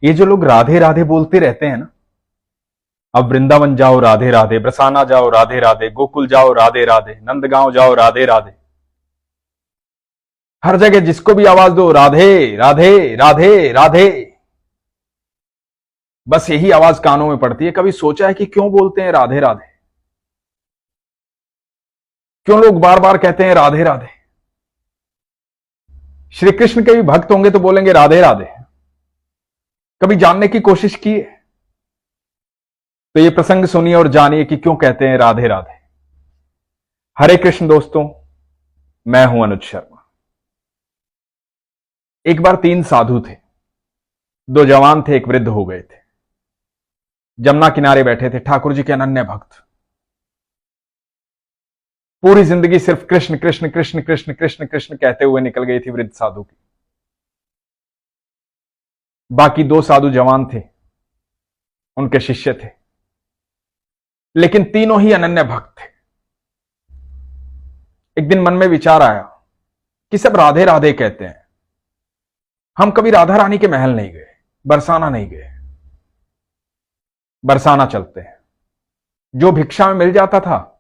ये जो लोग राधे राधे बोलते रहते हैं ना, अब वृंदावन जाओ राधे राधे, बरसाना जाओ राधे राधे, गोकुल जाओ राधे राधे, नंदगांव जाओ राधे राधे, हर जगह जिसको भी आवाज दो राधे राधे राधे राधे, बस यही आवाज कानों में पड़ती है। कभी सोचा है कि क्यों बोलते हैं राधे राधे? क्यों लोग बार बार कहते हैं राधे राधे? श्री कृष्ण के भी भक्त होंगे तो बोलेंगे राधे राधे। कभी जानने की कोशिश की है? तो ये प्रसंग सुनिए और जानिए कि क्यों कहते हैं राधे राधे। हरे कृष्ण दोस्तों, मैं हूं अनुज शर्मा। एक बार 3 साधु थे, 2 जवान थे, एक वृद्ध हो गए थे। जमुना किनारे बैठे थे, ठाकुर जी के अनन्य भक्त। पूरी जिंदगी सिर्फ कृष्ण कृष्ण कृष्ण कृष्ण कृष्ण कृष्ण कहते हुए निकल गई थी वृद्ध साधु की। बाकी 2 साधु जवान थे, उनके शिष्य थे, लेकिन तीनों ही अनन्य भक्त थे। एक दिन मन में विचार आया कि सब राधे राधे कहते हैं, हम कभी राधा रानी के महल नहीं गए, बरसाना नहीं गए। बरसाना चलते हैं, जो भिक्षा में मिल जाता था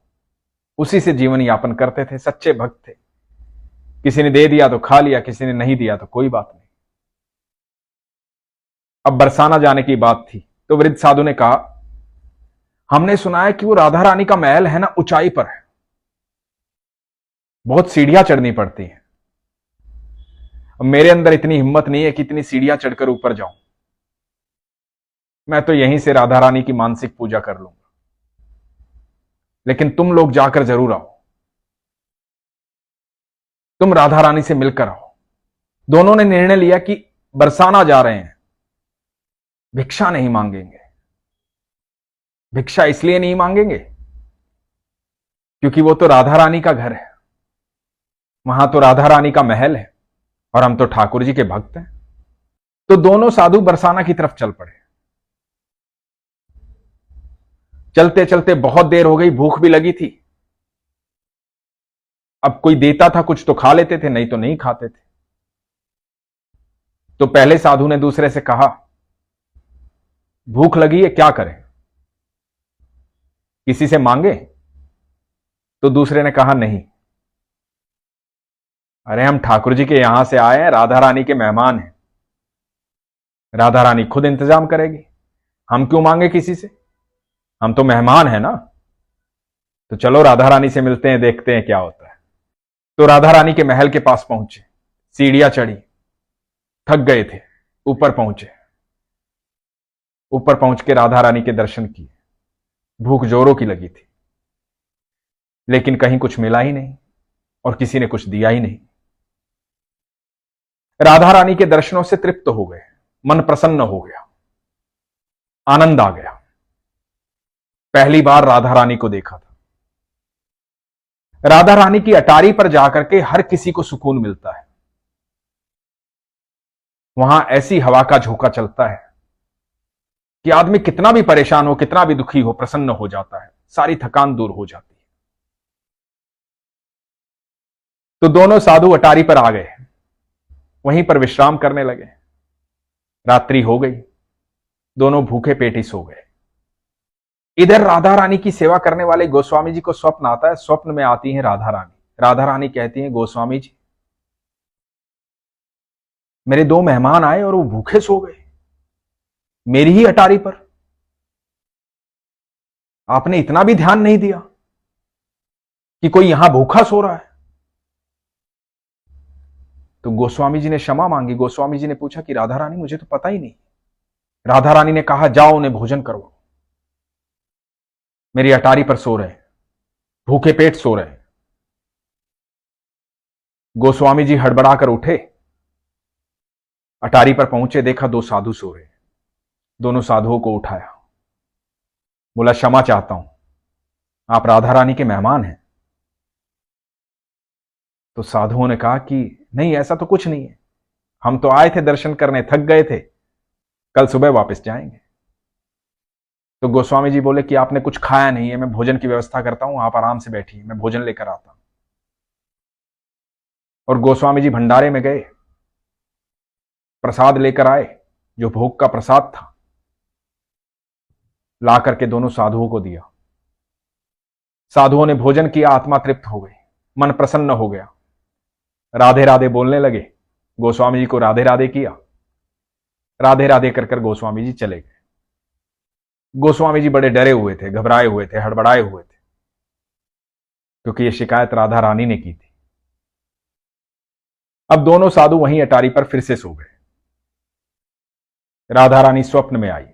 उसी से जीवन यापन करते थे। सच्चे भक्त थे, किसी ने दे दिया तो खा लिया, किसी ने नहीं दिया तो कोई बात नहीं। अब बरसाना जाने की बात थी तो वृद्ध साधु ने कहा, हमने सुना है कि वो राधा रानी का महल है ना, ऊंचाई पर है, बहुत सीढ़ियां चढ़नी पड़ती हैं। अब मेरे अंदर इतनी हिम्मत नहीं है कि इतनी सीढ़ियां चढ़कर ऊपर जाऊं। मैं तो यहीं से राधा रानी की मानसिक पूजा कर लूंगा, लेकिन तुम लोग जाकर जरूर आओ, तुम राधा रानी से मिलकर आओ। दोनों ने निर्णय लिया कि बरसाना जा रहे हैं, भिक्षा नहीं मांगेंगे। भिक्षा इसलिए नहीं मांगेंगे क्योंकि वो तो राधा रानी का घर है, वहां तो राधा रानी का महल है, और हम तो ठाकुर जी के भक्त हैं। तो दोनों साधु बरसाना की तरफ चल पड़े। चलते चलते बहुत देर हो गई, भूख भी लगी थी। अब कोई देता था कुछ तो खा लेते थे, नहीं तो नहीं खाते थे। तो पहले साधु ने दूसरे से कहा, भूख लगी है, क्या करें, किसी से मांगे? तो दूसरे ने कहा, नहीं, अरे हम ठाकुर जी के यहां से आए हैं, राधा रानी के मेहमान हैं, राधा रानी खुद इंतजाम करेगी, हम क्यों मांगे किसी से, हम तो मेहमान हैं ना। तो चलो राधा रानी से मिलते हैं, देखते हैं क्या होता है। तो राधा रानी के महल के पास पहुंचे, सीढ़ियां चढ़ी, थक गए थे, ऊपर पहुंचे। ऊपर पहुंच के राधा रानी के दर्शन किए। भूख जोरों की लगी थी, लेकिन कहीं कुछ मिला ही नहीं और किसी ने कुछ दिया ही नहीं। राधा रानी के दर्शनों से तृप्त हो गए, मन प्रसन्न हो गया, आनंद आ गया। पहली बार राधा रानी को देखा था। राधा रानी की अटारी पर जाकर के हर किसी को सुकून मिलता है। वहां ऐसी हवा का झोंका चलता है कि आदमी कितना भी परेशान हो, कितना भी दुखी हो, प्रसन्न हो जाता है, सारी थकान दूर हो जाती है। तो दोनों साधु अटारी पर आ गए, वहीं पर विश्राम करने लगे। रात्रि हो गई, दोनों भूखे पेट ही सो गए। इधर राधा रानी की सेवा करने वाले गोस्वामी जी को स्वप्न आता है। स्वप्न में आती हैं राधा रानी। राधा रानी कहती हैं, गोस्वामी जी, मेरे 2 मेहमान आए और वो भूखे सो गए मेरी ही अटारी पर। आपने इतना भी ध्यान नहीं दिया कि कोई यहां भूखा सो रहा है। तो गोस्वामी जी ने क्षमा मांगी। गोस्वामी जी ने पूछा कि राधा रानी, मुझे तो पता ही नहीं। राधा रानी ने कहा, जाओ उन्हें भोजन करवाओ, मेरी अटारी पर सो रहे, भूखे पेट सो रहे। गोस्वामी जी हड़बड़ाकर उठे, अटारी पर पहुंचे, देखा 2 साधु सो रहे। दोनों साधुओं को उठाया, बोला, क्षमा चाहता हूं, आप राधा रानी के मेहमान हैं। तो साधुओं ने कहा कि नहीं, ऐसा तो कुछ नहीं है, हम तो आए थे दर्शन करने, थक गए थे, कल सुबह वापस जाएंगे। तो गोस्वामी जी बोले कि आपने कुछ खाया नहीं है, मैं भोजन की व्यवस्था करता हूं, आप आराम से बैठिए, मैं भोजन लेकर आता हूं। और गोस्वामी जी भंडारे में गए, प्रसाद लेकर आए, जो भोग का प्रसाद था, ला करके दोनों साधुओं को दिया। साधुओं ने भोजन किया, आत्मा तृप्त हो गई, मन प्रसन्न हो गया, राधे राधे बोलने लगे। गोस्वामी जी को राधे राधे किया, राधे राधे कर गोस्वामी जी चले गए। गोस्वामी जी बड़े डरे हुए थे, घबराए हुए थे, हड़बड़ाए हुए थे, क्योंकि यह शिकायत राधा रानी ने की थी। अब दोनों साधु वहीं अटारी पर फिर से सो गए। राधा रानी स्वप्न में आई।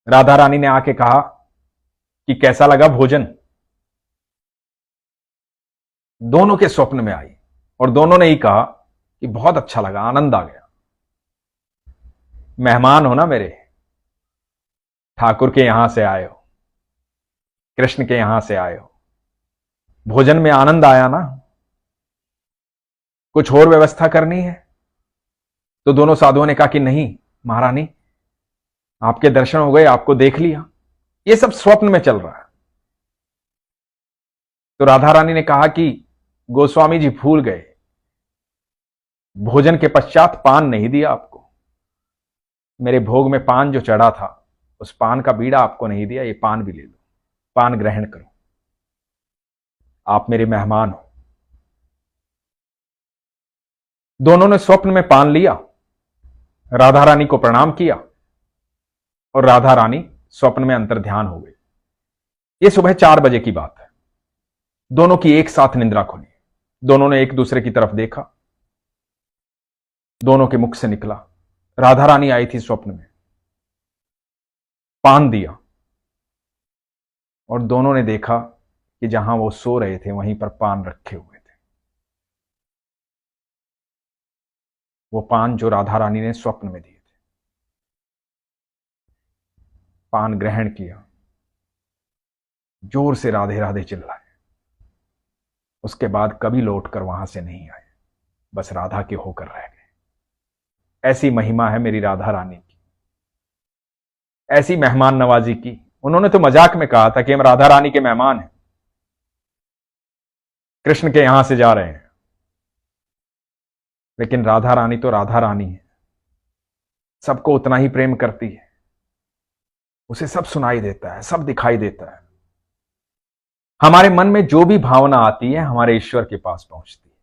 राधा रानी ने आके कहा कि कैसा लगा भोजन। दोनों के स्वप्न में आई और दोनों ने ही कहा कि बहुत अच्छा लगा, आनंद आ गया। मेहमान हो ना मेरे, ठाकुर के यहां से आए हो, कृष्ण के यहां से आए हो, भोजन में आनंद आया ना, कुछ और व्यवस्था करनी है? तो दोनों साधुओं ने कहा कि नहीं महारानी, आपके दर्शन हो गए, आपको देख लिया, ये सब स्वप्न में चल रहा है। तो राधा रानी ने कहा कि गोस्वामी जी भूल गए, भोजन के पश्चात पान नहीं दिया आपको। मेरे भोग में पान जो चढ़ा था, उस पान का बीड़ा आपको नहीं दिया, ये पान भी ले लो, पान ग्रहण करो, आप मेरे मेहमान हो। दोनों ने स्वप्न में पान लिया, राधा रानी को प्रणाम किया और राधा रानी स्वप्न में अंतर्ध्यान हो गई। यह सुबह 4 बजे की बात है। दोनों की एक साथ निंद्रा खुली। दोनों ने एक दूसरे की तरफ देखा, दोनों के मुख से निकला, राधा रानी आई थी स्वप्न में, पान दिया, और दोनों ने देखा कि जहां वो सो रहे थे वहीं पर पान रखे हुए थे। वो पान जो राधा रानी ने स्वप्न में दिए थे। पान ग्रहण किया, जोर से राधे राधे चिल्लाए। उसके बाद कभी लौटकर वहां से नहीं आए, बस राधा के होकर रह गए। ऐसी महिमा है मेरी राधा रानी की, ऐसी मेहमान नवाजी की। उन्होंने तो मजाक में कहा था कि हम राधा रानी के मेहमान हैं, कृष्ण के यहां से जा रहे हैं, लेकिन राधा रानी तो राधा रानी है, सबको उतना ही प्रेम करती है, उसे सब सुनाई देता है, सब दिखाई देता है। हमारे मन में जो भी भावना आती है हमारे ईश्वर के पास पहुंचती है,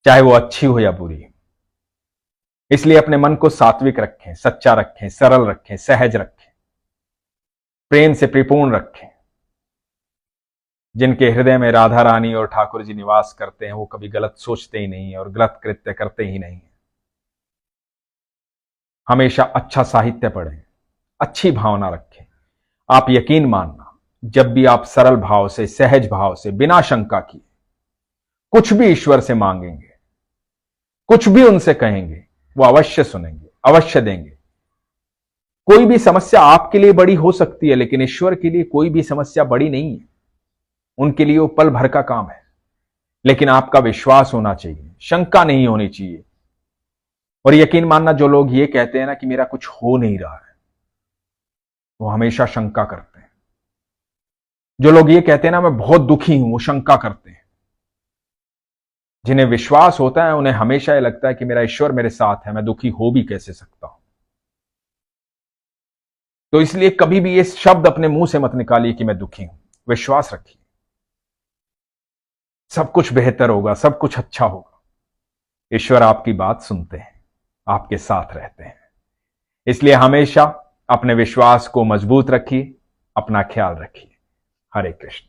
चाहे वो अच्छी हो या बुरी। इसलिए अपने मन को सात्विक रखें, सच्चा रखें, सरल रखें, सहज रखें, प्रेम से परिपूर्ण रखें। जिनके हृदय में राधा रानी और ठाकुर जी निवास करते हैं वो कभी गलत सोचते ही नहीं है और गलत कृत्य करते ही नहीं है। हमेशा अच्छा साहित्य पढ़ें, अच्छी भावना रखें। आप यकीन मानना, जब भी आप सरल भाव से, सहज भाव से, बिना शंका किए कुछ भी ईश्वर से मांगेंगे, कुछ भी उनसे कहेंगे, वो अवश्य सुनेंगे, अवश्य देंगे। कोई भी समस्या आपके लिए बड़ी हो सकती है, लेकिन ईश्वर के लिए कोई भी समस्या बड़ी नहीं है। उनके लिए वो पल भर का काम है, लेकिन आपका विश्वास होना चाहिए, शंका नहीं होनी चाहिए। और यकीन मानना, जो लोग ये कहते हैं ना कि मेरा कुछ हो नहीं रहा है, वो हमेशा शंका करते हैं। जो लोग ये कहते हैं ना मैं बहुत दुखी हूं, वो शंका करते हैं। जिन्हें विश्वास होता है उन्हें हमेशा ये लगता है कि मेरा ईश्वर मेरे साथ है, मैं दुखी हो भी कैसे सकता हूं। तो इसलिए कभी भी ये शब्द अपने मुंह से मत निकालिए कि मैं दुखी हूं। विश्वास रखिए, सब कुछ बेहतर होगा, सब कुछ अच्छा होगा। ईश्वर आपकी बात सुनते हैं, आपके साथ रहते हैं। इसलिए हमेशा अपने विश्वास को मजबूत रखिए, अपना ख्याल रखिए। हरे कृष्ण।